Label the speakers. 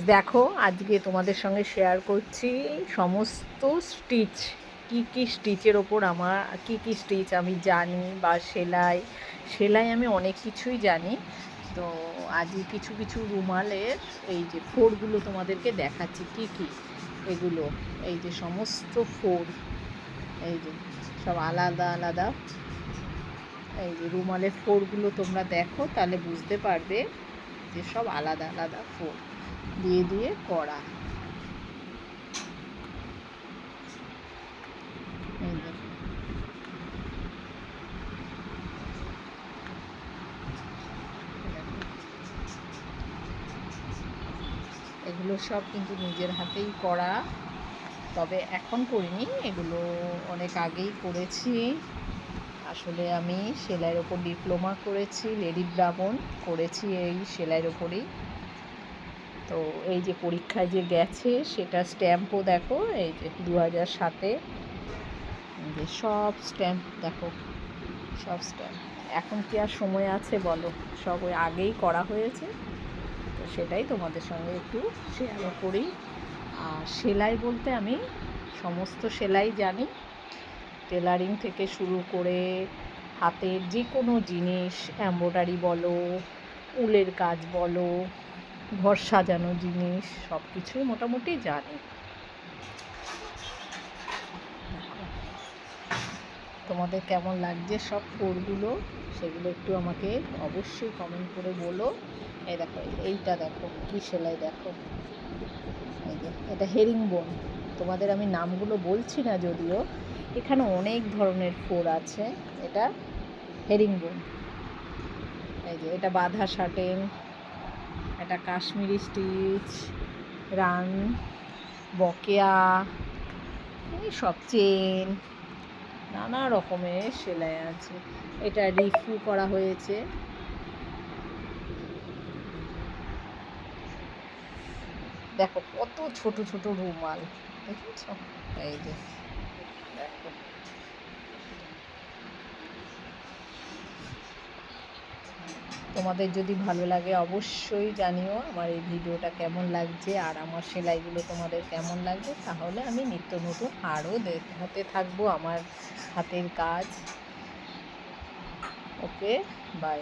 Speaker 1: দেখো আজকে তোমাদের সঙ্গে শেয়ার করছি সমস্ত স্টিচ, কি স্টিচের ওপর আমার কি স্টিচ আমি জানি, বা সেলাই আমি অনেক কিছুই জানি। তো আজকে কিছু কিছু রুমালের এই যে ফোড়গুলো তোমাদেরকে দেখাচ্ছি। কি এগুলো, এই যে সমস্ত ফোড়, এই যে সব আলাদা আলাদা। এই যে রুমালের ফোড়গুলো তোমরা দেখো, তাহলে বুঝতে পারবে যে সব আলাদা আলাদা ফোড় দিয়ে দিয়ে করা। এগুলো সব কিন্তু নিজের হাতেই করা, তবে এখন করিনি, এগুলো অনেক আগেই করেছি। আসলে আমি সেলাইয়ের ওপর ডিপ্লোমা করেছি, লেডি ব্রাহ্মণ করেছি এই সেলাইয়ের ওপরেই। তো এই যে পরীক্ষায় যে গেছে সেটা স্ট্যাম্পও দেখো, এই যে 2007-এ, যে সব স্ট্যাম্প দেখো, সব স্ট্যাম্প। এখন কি আর সময় আছে বলো, সব ওই আগেই করা হয়েছে। তো সেটাই তোমাদের সঙ্গে একটু শেয়ারও করি। আর সেলাই বলতে আমি সমস্ত সেলাই জানি, টেলারিং থেকে শুরু করে হাতের যে কোনো জিনিস, এমব্রয়ডারি বলো, উলের কাজ বলো, ঘর সাজানো জিনিস, সব কিছুই মোটামুটি জানি। তোমাদের কেমন লাগছে সব ফোড়গুলো, সেগুলো একটু আমাকে অবশ্যই কমেন্ট করে বলো। এই দেখো, এইটা দেখো কি সেলাই দেখো, এই যে এটা হেরিং বোন। তোমাদের আমি নামগুলো বলছি না যদিও, এখানে অনেক ধরনের ফোড় আছে। এটা হেরিং বোন। এই যে এটা বাঁধা শার্টেন, এটা কাশ্মীরি স্টিচ, রান, বকেয়া, এই সব চেন, নানা রকমের সেলাই আছে। এটা রিফু করা হয়েছে। দেখো কত ছোট ছোট রুমাল, দেখেছ? এই যে দেখো, তোমাদের যদি ভালো লাগে অবশ্যই জানিও আমার এই ভিডিওটা কেমন লাগছে, আর আমার সেলাইগুলো তোমাদের কেমন লাগছে। তাহলে আমি নিত্য নতুন আরও দেখাতে থাকবো আমার হাতের কাজ। ওকে, বাই।